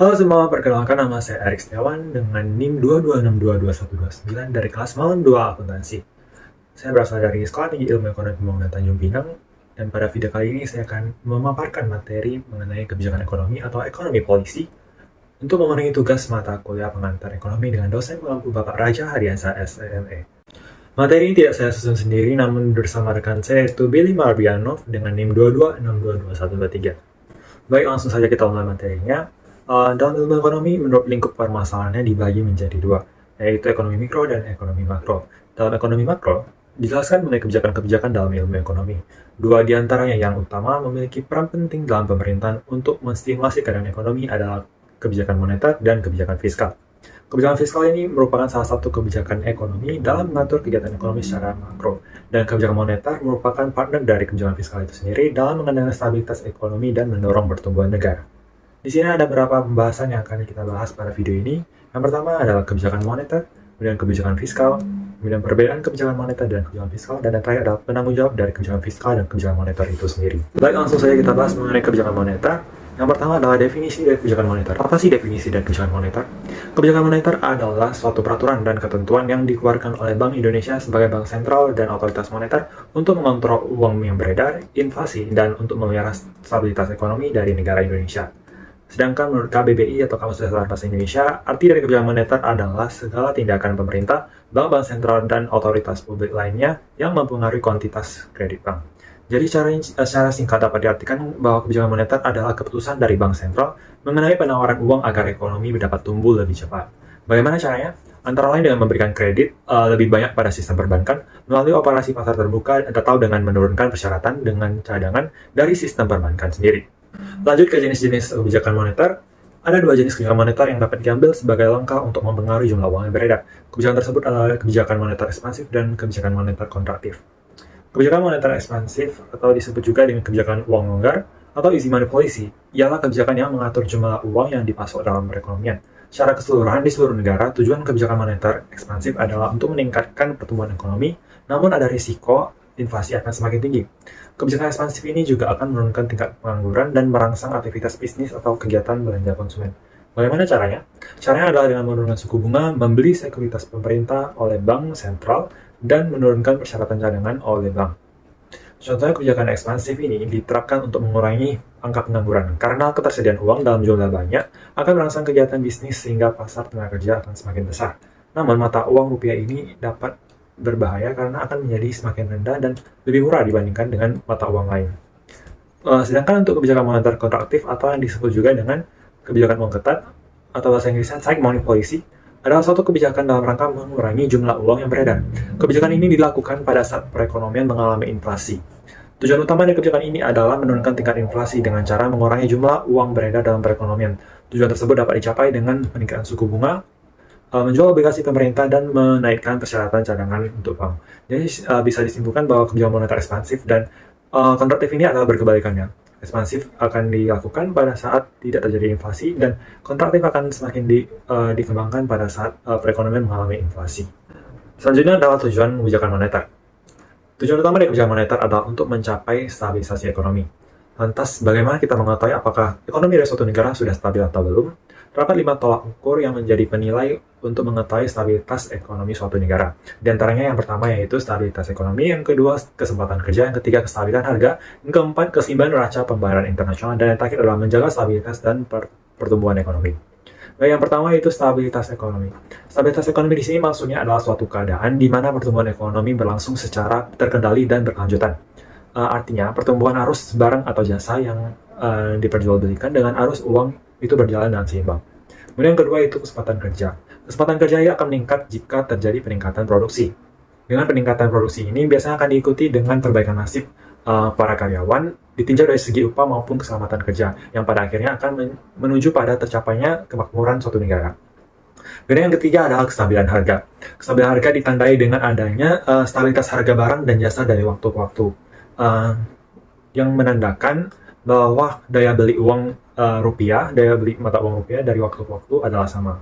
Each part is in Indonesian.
Halo semua, perkenalkan nama saya Erik Setiawan dengan NIM 226222129 dari kelas Malam 2 Akuntansi. Saya berasal dari Sekolah Tinggi Ilmu Ekonomi Pembangunan Tanjung Pinang, dan pada video kali ini saya akan memaparkan materi mengenai kebijakan ekonomi atau ekonomi polisi untuk memenuhi tugas mata kuliah pengantar ekonomi dengan dosen pengampu Bapak Raja Hadiansa SME. Materi ini tidak saya susun sendiri, namun bersama rekan saya yaitu Billy Marbianov dengan NIM 22622123. Baik, langsung saja kita mulai materinya. Dalam ilmu ekonomi, menurut lingkup permasalahannya dibagi menjadi dua, yaitu ekonomi mikro dan ekonomi makro. Dalam ekonomi makro, dijelaskan mengenai kebijakan-kebijakan dalam ilmu ekonomi. Dua di antaranya yang utama memiliki peran penting dalam pemerintahan untuk menstimulasi keadaan ekonomi adalah kebijakan moneter dan kebijakan fiskal. Kebijakan fiskal ini merupakan salah satu kebijakan ekonomi dalam mengatur kegiatan ekonomi secara makro, dan kebijakan moneter merupakan partner dari kebijakan fiskal itu sendiri dalam mengendalikan stabilitas ekonomi dan mendorong pertumbuhan negara. Di sini ada beberapa pembahasan yang akan kita bahas pada video ini. Yang pertama adalah kebijakan moneter, kemudian kebijakan fiskal, kemudian perbedaan kebijakan moneter dan kebijakan fiskal, dan yang terakhir adalah penanggung jawab dari kebijakan fiskal dan kebijakan moneter itu sendiri. Baik, langsung saja kita bahas mengenai kebijakan moneter. Yang pertama adalah definisi dari kebijakan moneter. Apa sih definisi dari kebijakan moneter? Kebijakan moneter adalah suatu peraturan dan ketentuan yang dikeluarkan oleh Bank Indonesia sebagai bank sentral dan otoritas moneter untuk mengontrol uang yang beredar, inflasi, dan untuk memelihara stabilitas ekonomi dari negara Indonesia. Sedangkan menurut KBBI atau Kamus Besar Bahasa Indonesia, arti dari kebijakan moneter adalah segala tindakan pemerintah, bank-bank sentral, dan otoritas publik lainnya yang mempengaruhi kuantitas kredit bank. Jadi secara singkat dapat diartikan bahwa kebijakan moneter adalah keputusan dari bank sentral mengenai penawaran uang agar ekonomi dapat tumbuh lebih cepat. Bagaimana caranya? Antara lain dengan memberikan kredit lebih banyak pada sistem perbankan melalui operasi pasar terbuka atau dengan menurunkan persyaratan dengan cadangan dari sistem perbankan sendiri. Lanjut ke jenis-jenis kebijakan moneter. Ada dua jenis kebijakan moneter yang dapat diambil sebagai langkah untuk mempengaruhi jumlah uang yang beredar. Kebijakan tersebut adalah kebijakan moneter ekspansif dan kebijakan moneter kontraktif. Kebijakan moneter ekspansif atau disebut juga dengan kebijakan uang longgar atau easy money policy ialah kebijakan yang mengatur jumlah uang yang dipasok dalam perekonomian. Secara keseluruhan di seluruh negara, tujuan kebijakan moneter ekspansif adalah untuk meningkatkan pertumbuhan ekonomi, namun ada risiko inflasi akan semakin tinggi. Kebijakan ekspansif ini juga akan menurunkan tingkat pengangguran dan merangsang aktivitas bisnis atau kegiatan belanja konsumen. Bagaimana caranya? Caranya adalah dengan menurunkan suku bunga, membeli sekuritas pemerintah oleh bank sentral, dan menurunkan persyaratan cadangan oleh bank. Contohnya kebijakan ekspansif ini diterapkan untuk mengurangi angka pengangguran, karena ketersediaan uang dalam jumlah banyak akan merangsang kegiatan bisnis sehingga pasar tenaga kerja akan semakin besar. Namun mata uang rupiah ini dapat berbahaya karena akan menjadi semakin rendah dan lebih murah dibandingkan dengan mata uang lain. Sedangkan untuk kebijakan moneter kontraktif atau yang disebut juga dengan kebijakan uang ketat atau bahasa Inggrisnya tight money policy adalah suatu kebijakan dalam rangka mengurangi jumlah uang yang beredar. Kebijakan ini dilakukan pada saat perekonomian mengalami inflasi. Tujuan utama dari kebijakan ini adalah menurunkan tingkat inflasi dengan cara mengurangi jumlah uang beredar dalam perekonomian. Tujuan tersebut dapat dicapai dengan peningkatan suku bunga, menjual obligasi pemerintah, dan menaikkan persyaratan cadangan untuk bank. Jadi bisa disimpulkan bahwa kebijakan moneter ekspansif dan kontraktif ini adalah berkebalikannya. Ekspansif akan dilakukan pada saat tidak terjadi inflasi, dan kontraktif akan semakin dikembangkan pada saat perekonomian mengalami inflasi. Selanjutnya adalah tujuan kebijakan moneter. Tujuan utama dari kebijakan moneter adalah untuk mencapai stabilisasi ekonomi. Lantas, bagaimana kita mengetahui apakah ekonomi dari suatu negara sudah stabil atau belum? Terdapat 5 tolak ukur yang menjadi penilai untuk mengetahui stabilitas ekonomi suatu negara. Di antaranya yang pertama yaitu stabilitas ekonomi, yang kedua kesempatan kerja, yang ketiga kestabilan harga, yang keempat keseimbangan neraca pembayaran internasional, dan yang terakhir adalah menjaga stabilitas dan pertumbuhan ekonomi. Yang pertama yaitu stabilitas ekonomi. Stabilitas ekonomi di sini maksudnya adalah suatu keadaan di mana pertumbuhan ekonomi berlangsung secara terkendali dan berkelanjutan. Artinya pertumbuhan arus barang atau jasa yang diperjualbelikan dengan arus uang itu berjalan dengan seimbang. Kemudian yang kedua itu kesempatan kerja. Kesempatan kerja ini akan meningkat jika terjadi peningkatan produksi. Dengan peningkatan produksi ini biasanya akan diikuti dengan perbaikan nasib para karyawan, ditinjau dari segi upah maupun keselamatan kerja, yang pada akhirnya akan menuju pada tercapainya kemakmuran suatu negara. Kemudian yang ketiga adalah kestabilan harga. Kestabilan harga ditandai dengan adanya stabilitas harga barang dan jasa dari waktu ke waktu, yang menandakan bahwa daya beli uang rupiah, daya beli mata uang rupiah dari waktu ke waktu adalah sama.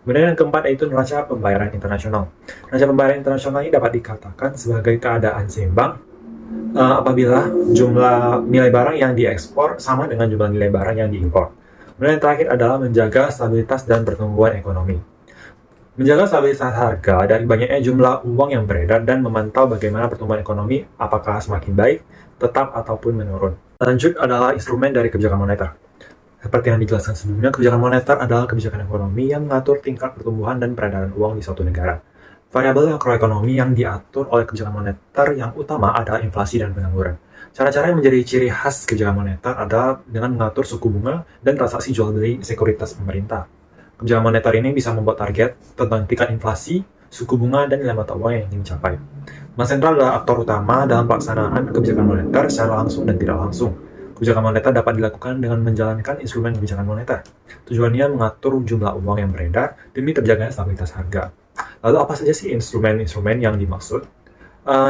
Kemudian yang keempat yaitu neraca pembayaran internasional. Neraca pembayaran internasional ini dapat dikatakan sebagai keadaan seimbang apabila jumlah nilai barang yang diekspor sama dengan jumlah nilai barang yang diimpor. Kemudian yang terakhir adalah menjaga stabilitas dan pertumbuhan ekonomi. Menjaga stabilitas harga dari banyaknya jumlah uang yang beredar dan memantau bagaimana pertumbuhan ekonomi apakah semakin baik, tetap ataupun menurun. Lanjut adalah instrumen dari kebijakan moneter. Seperti yang dijelaskan sebelumnya, kebijakan moneter adalah kebijakan ekonomi yang mengatur tingkat pertumbuhan dan peredaran uang di suatu negara. Variabel makroekonomi yang diatur oleh kebijakan moneter yang utama adalah inflasi dan pengangguran. Cara-cara yang menjadi ciri khas kebijakan moneter adalah dengan mengatur suku bunga dan transaksi jual beli sekuritas pemerintah. Kebijakan moneter ini bisa membuat target tentang tingkat inflasi, suku bunga, dan nilai mata uang yang ingin dicapai. Bank sentral adalah aktor utama dalam pelaksanaan kebijakan moneter secara langsung dan tidak langsung. Kebijakan moneter dapat dilakukan dengan menjalankan instrumen kebijakan moneter. Tujuannya mengatur jumlah uang yang beredar demi terjaganya stabilitas harga. Lalu apa saja sih instrumen-instrumen yang dimaksud?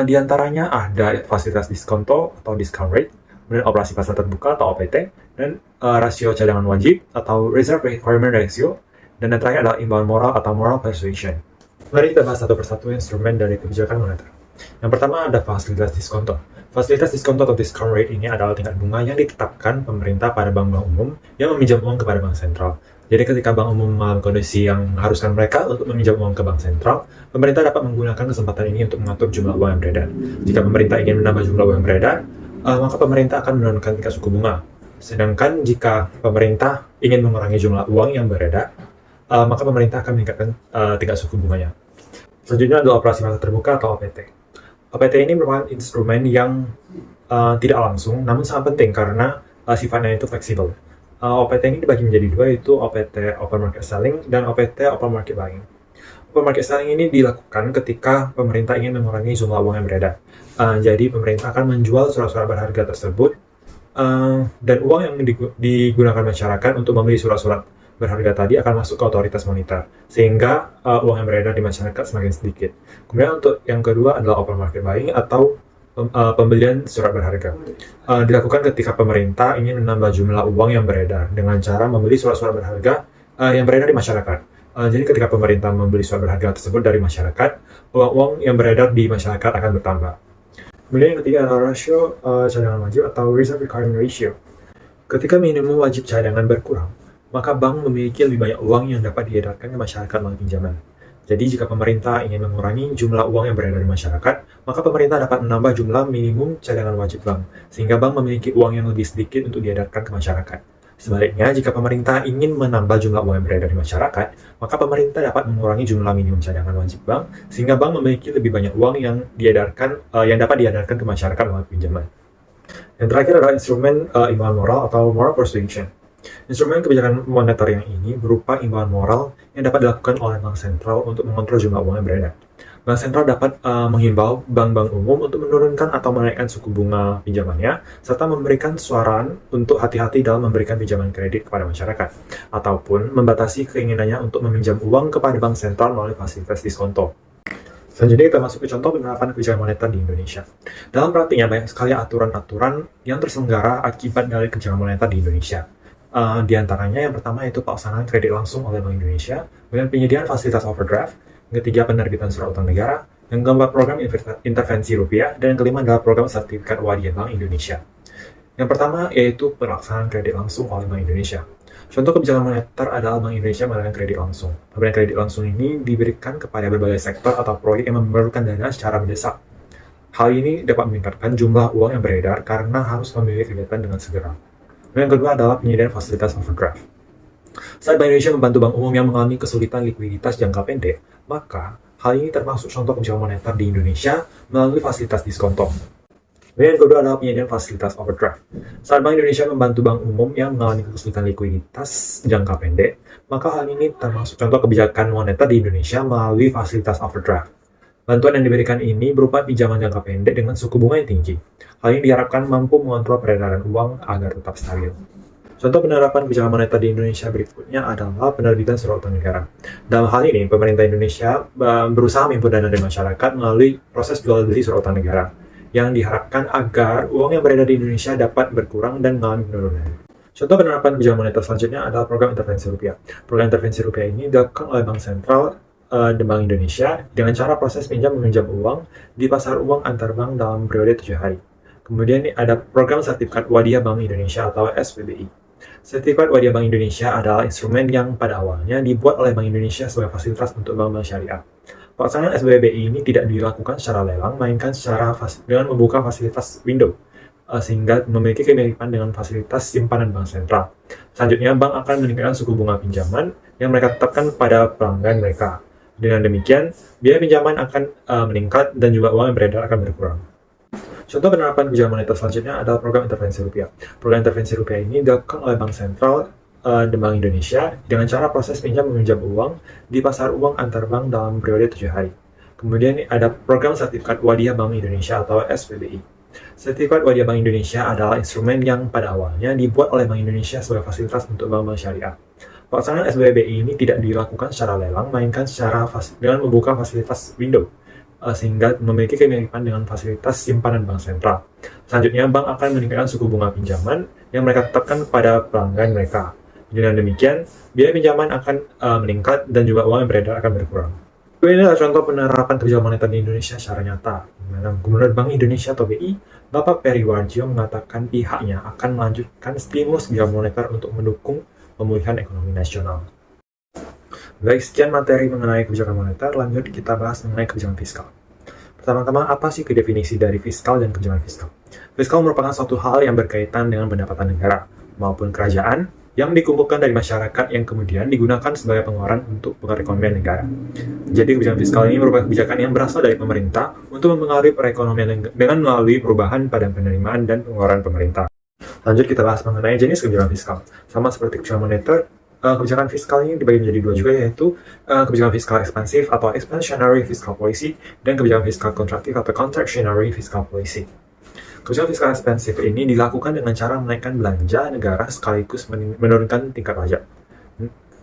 Di antaranya ada fasilitas diskonto atau discount rate, kemudian operasi pasar terbuka atau OPT, dan rasio cadangan wajib atau reserve requirement ratio, dan yang terakhir adalah imbauan moral atau moral persuasion. Mari kita bahas satu persatu instrumen dari kebijakan moneter. Yang pertama ada fasilitas diskonto. Fasilitas diskonto atau discount rate ini adalah tingkat bunga yang ditetapkan pemerintah pada bank-bank umum yang meminjam uang kepada bank sentral. Jadi ketika bank umum mengalami kondisi yang mengharuskan mereka untuk meminjam uang ke bank sentral, pemerintah dapat menggunakan kesempatan ini untuk mengatur jumlah uang yang beredar. Jika pemerintah ingin menambah jumlah uang yang beredar, maka pemerintah akan menurunkan tingkat suku bunga. Sedangkan jika pemerintah ingin mengurangi jumlah uang yang beredar, maka pemerintah akan meningkatkan tingkat suku bunganya. Selanjutnya adalah operasi pasar terbuka atau OPT. OPT ini merupakan instrumen yang tidak langsung, namun sangat penting karena sifatnya itu fleksibel. OPT ini dibagi menjadi dua, yaitu OPT Open Market Selling dan OPT Open Market Buying. Open Market Selling ini dilakukan ketika pemerintah ingin mengurangi jumlah uang yang beredar. Jadi pemerintah akan menjual surat-surat berharga tersebut dan uang yang digunakan masyarakat untuk membeli surat-surat berharga tadi akan masuk ke otoritas moneter, sehingga uang yang beredar di masyarakat semakin sedikit. Kemudian untuk yang kedua adalah open market buying atau pembelian surat berharga. Dilakukan ketika pemerintah ingin menambah jumlah uang yang beredar dengan cara membeli surat-surat berharga yang beredar di masyarakat. Jadi ketika pemerintah membeli surat berharga tersebut dari masyarakat, uang-uang yang beredar di masyarakat akan bertambah. Kemudian yang ketiga adalah rasio cadangan wajib atau reserve requirement ratio. Ketika minimum wajib cadangan berkurang, maka bank memiliki lebih banyak uang yang dapat diedarkan ke masyarakat melalui pinjaman. Jadi jika pemerintah ingin mengurangi jumlah uang yang beredar di masyarakat, maka pemerintah dapat menambah jumlah minimum cadangan wajib bank, sehingga bank memiliki uang yang lebih sedikit untuk diedarkan ke masyarakat. Sebaliknya, jika pemerintah ingin menambah jumlah uang yang beredar di masyarakat, maka pemerintah dapat mengurangi jumlah minimum cadangan wajib bank, sehingga bank memiliki lebih banyak uang yang dapat diedarkan ke masyarakat melalui pinjaman. Yang terakhir adalah instrumen imbauan moral atau moral persuasion. Instrumen kebijakan moneter yang ini berupa imbauan moral yang dapat dilakukan oleh bank sentral untuk mengontrol jumlah uang yang beredar. Bank sentral dapat menghimbau bank-bank umum untuk menurunkan atau menaikkan suku bunga pinjamannya, serta memberikan saran untuk hati-hati dalam memberikan pinjaman kredit kepada masyarakat, ataupun membatasi keinginannya untuk meminjam uang kepada bank sentral melalui fasilitas diskonto. Selanjutnya kita masuk ke contoh penerapan kebijakan moneter di Indonesia. Dalam praktiknya banyak sekali aturan-aturan yang terselenggara akibat dari kebijakan moneter di Indonesia. Di antaranya yang pertama yaitu pelaksanaan kredit langsung oleh Bank Indonesia, kemudian penyediaan fasilitas overdraft, yang ketiga penerbitan surat utang negara, yang keempat program intervensi rupiah, dan yang kelima adalah program sertifikat wadiah Bank Indonesia. Yang pertama yaitu pelaksanaan kredit langsung oleh Bank Indonesia. Contoh kebijakan moneter adalah Bank Indonesia mengadakan kredit langsung. Pemberian kredit langsung ini diberikan kepada berbagai sektor atau proyek yang memerlukan dana secara mendesak. Hal ini dapat meningkatkan jumlah uang yang beredar karena harus memiliki kegiatan dengan segera. Dan yang kedua adalah penyediaan fasilitas overdraft. Saat Bank Indonesia membantu bank umum yang mengalami kesulitan likuiditas jangka pendek, maka hal ini termasuk contoh kebijakan moneter di Indonesia melalui fasilitas diskonto. Dan yang kedua adalah penyediaan fasilitas overdraft. Saat Bank Indonesia membantu bank umum yang mengalami kesulitan likuiditas jangka pendek, maka hal ini termasuk contoh kebijakan moneter di Indonesia melalui fasilitas overdraft. Bantuan yang diberikan ini berupa pinjaman jangka pendek dengan suku bunga yang tinggi. Hal ini diharapkan mampu mengontrol peredaran uang agar tetap stabil. Contoh penerapan kebijakan moneter di Indonesia berikutnya adalah penerbitan surat utang negara. Dalam hal ini, pemerintah Indonesia berusaha menghimpun dana dari masyarakat melalui proses jual beli surat utang negara, yang diharapkan agar uang yang beredar di Indonesia dapat berkurang dan mengalami penurunan. Contoh penerapan kebijakan moneter selanjutnya adalah program intervensi rupiah. Program intervensi rupiah ini dilakukan oleh Bank Sentral dan Bank Indonesia dengan cara proses pinjam meminjam uang di pasar uang antar bank dalam periode 7 hari. Kemudian ada program sertifikat wadiah Bank Indonesia atau SPBI. Sertifikat Wadiah Bank Indonesia adalah instrumen yang pada awalnya dibuat oleh Bank Indonesia sebagai fasilitas untuk bank-bank syariah. Pelaksanaan SWBI ini tidak dilakukan secara lelang, melainkan dengan membuka fasilitas window, sehingga memiliki kemiripan dengan fasilitas simpanan bank sentral. Selanjutnya, bank akan meningkatkan suku bunga pinjaman yang mereka tetapkan pada pelanggan mereka. Dengan demikian, biaya pinjaman akan meningkat dan juga uang yang beredar akan berkurang. Contoh penerapan kebijakan moneter selanjutnya adalah program intervensi rupiah. Program intervensi rupiah ini dilakukan oleh Bank Sentral dan Bank Indonesia dengan cara proses pinjam meminjam uang di pasar uang antar bank dalam periode 7 hari. Kemudian ada program sertifikat Wadiah Bank Indonesia atau SWBI. Sertifikat Wadiah Bank Indonesia adalah instrumen yang pada awalnya dibuat oleh Bank Indonesia sebagai fasilitas untuk bank-bank syariah. Pelaksanaan SWBI ini tidak dilakukan secara lelang, melainkan dengan membuka fasilitas window, sehingga memiliki kemiripan dengan fasilitas simpanan bank sentral. Selanjutnya, bank akan meningkatkan suku bunga pinjaman yang mereka tetapkan pada pelanggan mereka. Dengan demikian, biaya pinjaman akan meningkat dan juga uang yang beredar akan berkurang. Ini adalah contoh penerapan kebijakan moneter di Indonesia secara nyata, di mana Gubernur Bank Indonesia atau BI, Bapak Peri Warjio mengatakan pihaknya akan melanjutkan stimulus kebijakan moneter untuk mendukung pemulihan ekonomi nasional. Baik, sekian materi mengenai kebijakan moneter, lanjut kita bahas mengenai kebijakan fiskal. Pertama-tama, apa sih definisi dari fiskal dan kebijakan fiskal? Fiskal merupakan suatu hal yang berkaitan dengan pendapatan negara maupun kerajaan yang dikumpulkan dari masyarakat yang kemudian digunakan sebagai pengeluaran untuk perekonomian negara. Jadi kebijakan fiskal ini merupakan kebijakan yang berasal dari pemerintah untuk mempengaruhi perekonomian dengan melalui perubahan pada penerimaan dan pengeluaran pemerintah. Lanjut kita bahas mengenai jenis kebijakan fiskal. Sama seperti kebijakan moneter, kebijakan fiskal ini dibagi menjadi dua juga, yaitu kebijakan fiskal ekspansif atau expansionary fiscal policy dan kebijakan fiskal kontraktif atau contractionary fiscal policy. Kebijakan fiskal ekspansif ini dilakukan dengan cara menaikkan belanja negara sekaligus menurunkan tingkat pajak.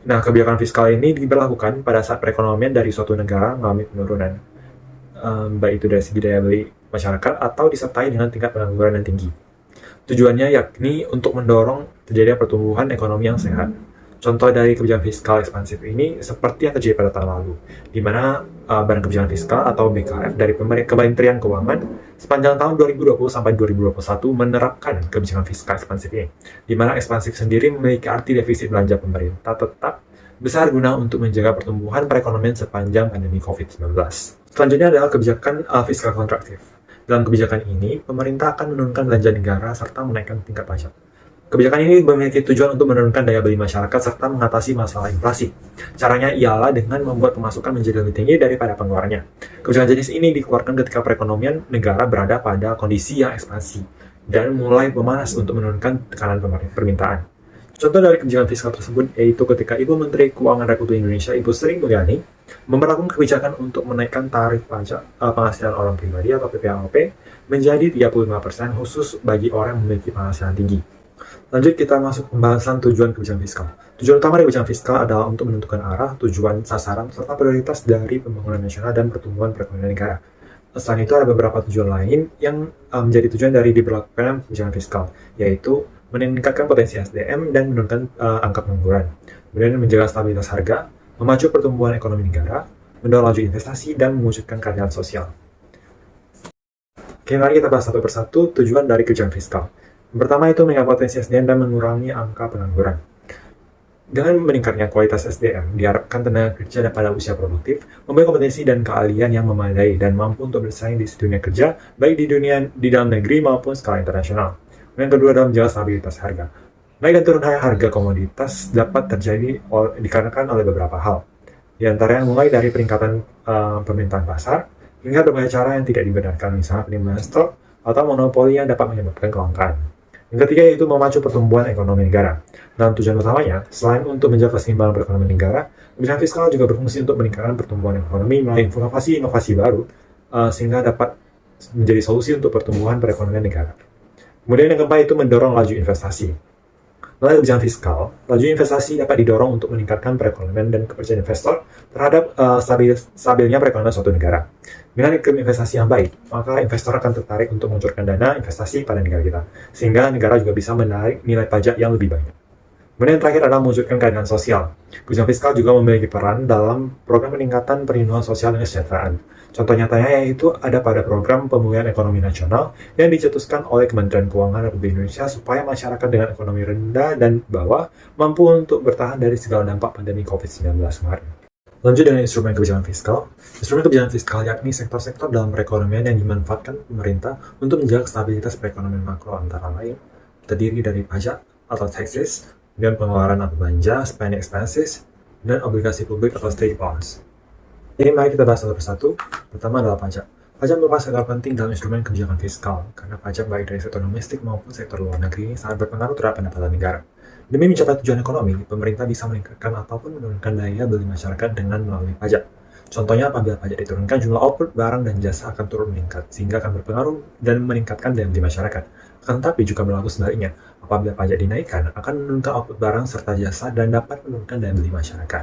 Nah, kebijakan fiskal ini diberlakukan pada saat perekonomian dari suatu negara mengalami penurunan, baik itu dari segi daya beli masyarakat atau disertai dengan tingkat pengangguran yang tinggi. Tujuannya yakni untuk mendorong terjadinya pertumbuhan ekonomi yang sehat. Contoh dari kebijakan fiskal ekspansif ini seperti yang terjadi pada tahun lalu, di mana Badan Kebijakan Fiskal atau BKF dari Kementerian Keuangan sepanjang tahun 2020 sampai 2021 menerapkan kebijakan fiskal ekspansif ini, di mana ekspansif sendiri memiliki arti defisit belanja pemerintah tetap besar guna untuk menjaga pertumbuhan perekonomian sepanjang pandemi COVID-19. Selanjutnya adalah kebijakan fiskal kontraktif. Dalam kebijakan ini, pemerintah akan menurunkan belanja negara serta menaikkan tingkat pajak. Kebijakan ini memiliki tujuan untuk menurunkan daya beli masyarakat serta mengatasi masalah inflasi. Caranya ialah dengan membuat pemasukan menjadi lebih tinggi daripada pengeluarannya. Kebijakan jenis ini dikeluarkan ketika perekonomian negara berada pada kondisi yang ekspansi dan mulai memanas untuk menurunkan tekanan permintaan. Contoh dari kebijakan fiskal tersebut yaitu ketika Ibu Menteri Keuangan Republik Indonesia, Ibu Sri Mulyani, memberlakukan kebijakan untuk menaikkan tarif pajak penghasilan orang pribadi atau PPAOP menjadi 35% khusus bagi orang yang memiliki penghasilan tinggi. Lanjut kita masuk pembahasan tujuan kebijakan fiskal. Tujuan utama dari kebijakan fiskal adalah untuk menentukan arah, tujuan, sasaran, serta prioritas dari pembangunan nasional dan pertumbuhan perekonomian negara. Selain itu ada beberapa tujuan lain yang menjadi tujuan dari diberlakukan kebijakan fiskal, yaitu meningkatkan potensi SDM dan menurunkan angka pengangguran, kemudian menjaga stabilitas harga, memacu pertumbuhan ekonomi negara, mendorong laju investasi, dan mewujudkan keadilan sosial. Oke, mari kita bahas satu persatu tujuan dari kebijakan fiskal. Yang pertama itu meningkatkan potensi SDM dan mengurangi angka pengangguran. Dengan meningkatnya kualitas SDM, diharapkan tenaga kerja pada usia produktif memiliki kompetensi dan keahlian yang memadai dan mampu untuk bersaing di dunia kerja, baik di dalam negeri maupun skala internasional. Yang kedua adalah menjaga stabilitas harga. Naik dan turun harga komoditas dapat terjadi dikarenakan oleh beberapa hal. Di antaranya mulai dari peningkatan permintaan pasar, hingga berbagai cara yang tidak dibenarkan, misalnya penimbunan stok atau monopoli yang dapat menyebabkan kelangkaan. Yang ketiga yaitu memacu pertumbuhan ekonomi negara. Dalam tujuan utamanya, selain untuk menjaga keseimbangan perekonomian negara, kebijakan fiskal juga berfungsi untuk meningkatkan pertumbuhan ekonomi melalui inovasi baru, sehingga dapat menjadi solusi untuk pertumbuhan perekonomian negara. Kemudian yang keempat itu mendorong laju investasi. Melalui kebijakan fiskal, laju investasi dapat didorong untuk meningkatkan perekonomian dan kepercayaan investor terhadap stabilnya perekonomian suatu negara. Dengan iklim investasi yang baik, maka investor akan tertarik untuk mengucurkan dana investasi pada negara kita, sehingga negara juga bisa menarik nilai pajak yang lebih banyak. Kemudian yang terakhir adalah mewujudkan keadilan sosial. Kebijakan fiskal juga memiliki peran dalam program peningkatan perlindungan sosial dan kesejahteraan. Contoh nyatanya yaitu ada pada program pemulihan ekonomi nasional yang dicetuskan oleh Kementerian Keuangan Republik Indonesia supaya masyarakat dengan ekonomi rendah dan bawah mampu untuk bertahan dari segala dampak pandemi COVID-19 kemarin. Lanjut dengan instrumen kebijakan fiskal. Instrumen kebijakan fiskal yakni sektor-sektor dalam perekonomian yang dimanfaatkan pemerintah untuk menjaga stabilitas perekonomian makro antara lain terdiri dari pajak atau taxes, dan pengeluaran atau belanja, spending expenses, dan obligasi publik atau state bonds. Jadi mari kita bahas satu persatu. Pertama adalah pajak. Pajak merupakan sektor penting dalam instrumen kebijakan fiskal, karena pajak baik dari sektor domestik maupun sektor luar negeri sangat berpengaruh terhadap pendapatan negara. Demi mencapai tujuan ekonomi, pemerintah bisa meningkatkan ataupun menurunkan daya beli masyarakat dengan melalui pajak. Contohnya apabila pajak diturunkan, jumlah output barang dan jasa akan turun meningkat, sehingga akan berpengaruh dan meningkatkan daya beli masyarakat. Akan tetapi juga berlaku sebaliknya, apabila pajak dinaikkan, akan menurunkan output barang serta jasa dan dapat menurunkan daya beli masyarakat.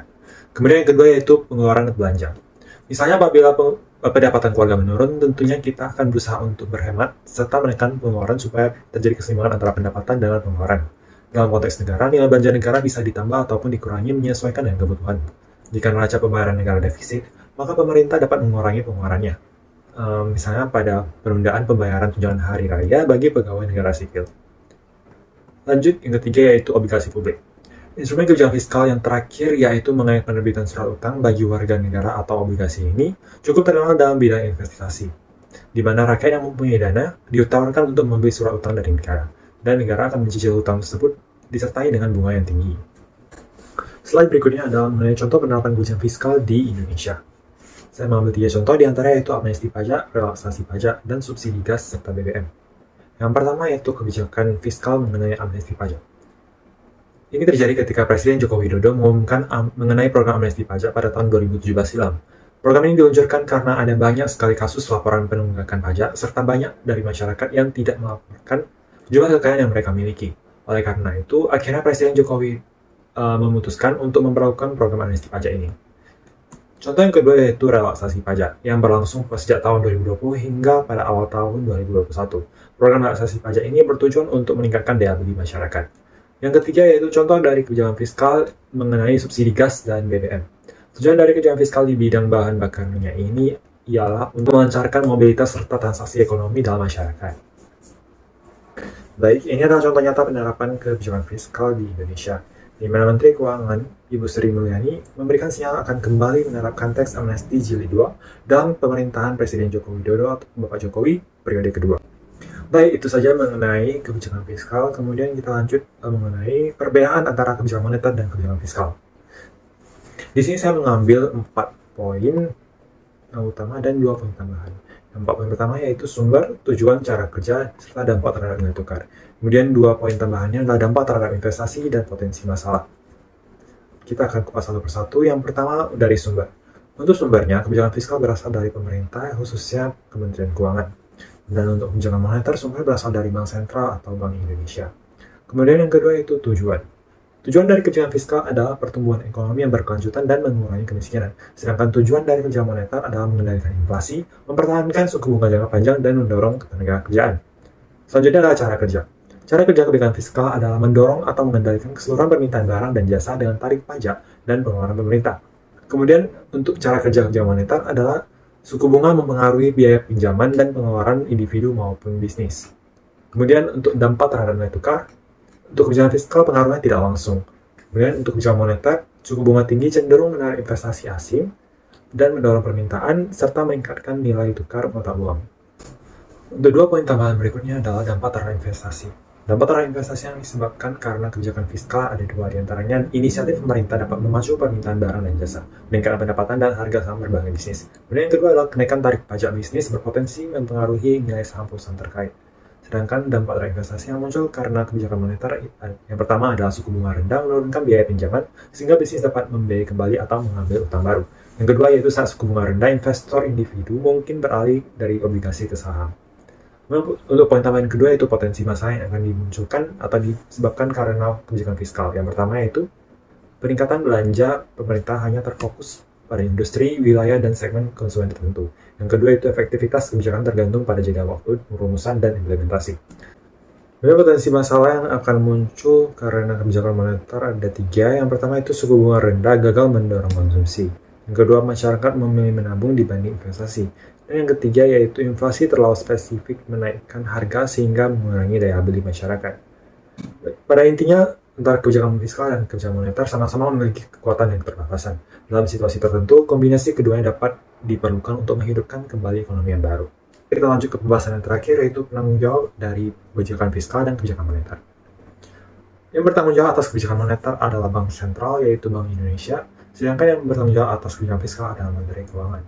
Kemudian yang kedua yaitu pengeluaran belanja. Misalnya apabila pendapatan keluarga menurun, tentunya kita akan berusaha untuk berhemat serta menekan pengeluaran supaya terjadi keseimbangan antara pendapatan dan pengeluaran. Dalam konteks negara, nilai belanja negara bisa ditambah ataupun dikurangi menyesuaikan dengan kebutuhan. Jika neraca pembayaran negara defisit, maka pemerintah dapat mengurangi pengeluarannya. Misalnya pada penundaan pembayaran tunjangan hari raya bagi pegawai negara sipil. Lanjut, yang ketiga yaitu obligasi publik. Instrumen kebijakan fiskal yang terakhir yaitu mengenai penerbitan surat utang bagi warga negara atau obligasi ini cukup terkenal dalam bidang investasi, di mana rakyat yang mempunyai dana diutamakan untuk membeli surat utang dari negara, dan negara akan mencicil utang tersebut disertai dengan bunga yang tinggi. Slide berikutnya adalah mengenai contoh penerapan kebijakan fiskal di Indonesia. Saya mengambil 3 contoh, diantaranya yaitu amnesti pajak, relaksasi pajak, dan subsidi gas serta BBM. Yang pertama yaitu kebijakan fiskal mengenai amnesti pajak. Ini terjadi ketika Presiden Joko Widodo mengumumkan mengenai program amnesti pajak pada tahun 2017 silam. Program ini diluncurkan karena ada banyak sekali kasus laporan penunggakan pajak serta banyak dari masyarakat yang tidak melaporkan jumlah kekayaan yang mereka miliki. Oleh karena itu, akhirnya Presiden Jokowi memutuskan untuk memperlakukan program amnesti pajak ini. Contoh yang kedua yaitu relaksasi pajak yang berlangsung sejak tahun 2020 hingga pada awal tahun 2021. Program relaksasi pajak ini bertujuan untuk meningkatkan daya beli masyarakat. Yang ketiga yaitu contoh dari kebijakan fiskal mengenai subsidi gas dan BBM. Tujuan dari kebijakan fiskal di bidang bahan bakar minyak ini ialah untuk melancarkan mobilitas serta transaksi ekonomi dalam masyarakat. Baik, ini adalah contoh nyata penerapan kebijakan fiskal di Indonesia, di mana Menteri Keuangan Ibu Sri Mulyani memberikan sinyal akan kembali menerapkan teks amnesti jilid 2 dalam pemerintahan Presiden Joko Widodo atau Bapak Jokowi periode kedua. Baik, itu saja mengenai kebijakan fiskal. Kemudian kita lanjut mengenai perbedaan antara kebijakan moneter dan kebijakan fiskal. Di sini saya mengambil 4 poin utama dan 2 poin tambahan. Yang 4 poin pertama yaitu sumber, tujuan, cara kerja, serta dampak terhadap nilai tukar. Kemudian 2 poin tambahannya adalah dampak terhadap investasi dan potensi masalah. Kita akan kupas satu persatu. Yang pertama dari sumber. Untuk sumbernya, kebijakan fiskal berasal dari pemerintah, khususnya Kementerian Keuangan. Dan untuk kebijakan moneter, sumber berasal dari Bank Sentral atau Bank Indonesia. Kemudian yang kedua yaitu tujuan. Tujuan dari kebijakan fiskal adalah pertumbuhan ekonomi yang berkelanjutan dan mengurangi kemiskinan. Sedangkan tujuan dari kebijakan moneter adalah mengendalikan inflasi, mempertahankan suku bunga jangka panjang, dan mendorong ketenagakerjaan. Selanjutnya adalah cara kerja. Cara kerja kebijakan fiskal adalah mendorong atau mengendalikan keseluruhan permintaan barang dan jasa dengan tarif pajak dan pengeluaran pemerintah. Kemudian untuk cara kerja kebijakan moneter adalah suku bunga mempengaruhi biaya pinjaman dan pengeluaran individu maupun bisnis. Kemudian untuk dampak terhadap nilai tukar, untuk kebijakan fiskal pengaruhnya tidak langsung. Kemudian untuk kebijakan moneter, suku bunga tinggi cenderung menarik investasi asing dan mendorong permintaan serta meningkatkan nilai tukar mata uang. Untuk 2 poin tambahan berikutnya adalah dampak terhadap investasi. Dampak terhadap investasi yang disebabkan karena kebijakan fiskal ada 2, diantaranya inisiatif pemerintah dapat memacu permintaan barang dan jasa, meningkatkan pendapatan dan harga saham berbagai bisnis. Kemudian yang kedua adalah kenaikan tarif pajak bisnis berpotensi mempengaruhi nilai saham perusahaan terkait. Sedangkan dampak terhadap investasi yang muncul karena kebijakan moneter yang pertama adalah suku bunga rendah menurunkan biaya pinjaman sehingga bisnis dapat membiayai kembali atau mengambil utang baru. Yang kedua yaitu saat suku bunga rendah, investor individu mungkin beralih dari obligasi ke saham. Untuk poin tambahan kedua yaitu potensi masalah yang akan dimunculkan atau disebabkan karena kebijakan fiskal. Yang pertama yaitu peningkatan belanja pemerintah hanya terfokus pada industri, wilayah, dan segmen konsumen tertentu. Yang kedua itu efektivitas kebijakan tergantung pada jeda waktu, perumusan, dan implementasi. Sebenarnya potensi masalah yang akan muncul karena kebijakan moneter ada tiga. Yang pertama itu suku bunga rendah gagal mendorong konsumsi. Yang kedua, masyarakat memilih menabung dibanding investasi. Dan yang ketiga yaitu inflasi terlalu spesifik menaikkan harga sehingga mengurangi daya beli masyarakat. Pada intinya, antara kebijakan fiskal dan kebijakan moneter sama-sama memiliki kekuatan dan keterbatasan. Dalam situasi tertentu, kombinasi keduanya dapat diperlukan untuk menghidupkan kembali ekonomi yang baru. Kita lanjut ke pembahasan yang terakhir, yaitu penanggung jawab dari kebijakan fiskal dan kebijakan moneter. Yang bertanggung jawab atas kebijakan moneter adalah Bank Sentral, yaitu Bank Indonesia, sedangkan yang bertanggung jawab atas kebijakan fiskal adalah Menteri Keuangan.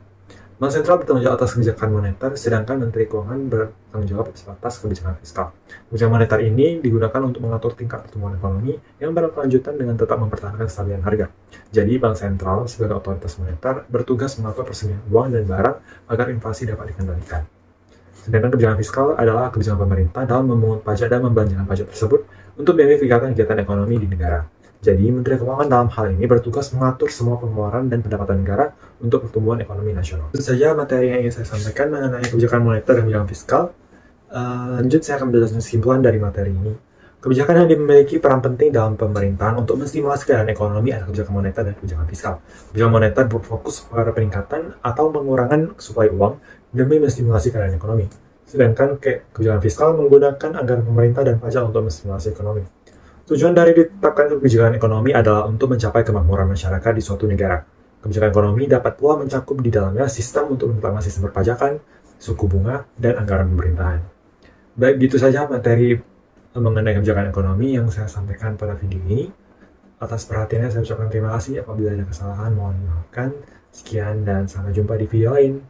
Bank Sentral bertanggung jawab atas kebijakan moneter, sedangkan Menteri Keuangan bertanggung jawab atas kebijakan fiskal. Kebijakan moneter ini digunakan untuk mengatur tingkat pertumbuhan ekonomi yang berkelanjutan dengan tetap mempertahankan kestabilan harga. Jadi, Bank Sentral sebagai otoritas moneter bertugas mengatur persediaan uang dan barang agar inflasi dapat dikendalikan. Sedangkan kebijakan fiskal adalah kebijakan pemerintah dalam memungut pajak dan membelanjakan pajak tersebut untuk membiayai kegiatan ekonomi di negara. Jadi, Menteri Keuangan dalam hal ini bertugas mengatur semua pengeluaran dan pendapatan negara untuk pertumbuhan ekonomi nasional. Itu saja materi yang ingin saya sampaikan mengenai kebijakan moneter dan kebijakan fiskal. Lanjut, saya akan menjelaskan kesimpulan dari materi ini. Kebijakan yang dimiliki peran penting dalam pemerintahan untuk menstimulasi keadaan ekonomi adalah kebijakan moneter dan kebijakan fiskal. Kebijakan moneter berfokus pada peningkatan atau pengurangan suplai uang demi menstimulasi keadaan ekonomi. Sedangkan kebijakan fiskal menggunakan anggaran pemerintah dan pajak untuk menstimulasi ekonomi. Tujuan dari ditetapkan kebijakan ekonomi adalah untuk mencapai kemakmuran masyarakat di suatu negara. Kebijakan ekonomi dapat pula mencakup di dalamnya sistem untuk menetapkan sistem perpajakan, suku bunga, dan anggaran pemerintahan. Baik, gitu saja materi mengenai kebijakan ekonomi yang saya sampaikan pada video ini. Atas perhatiannya saya ucapkan terima kasih. Apabila ada kesalahan mohon dimaafkan. Sekian dan sampai jumpa di video lain.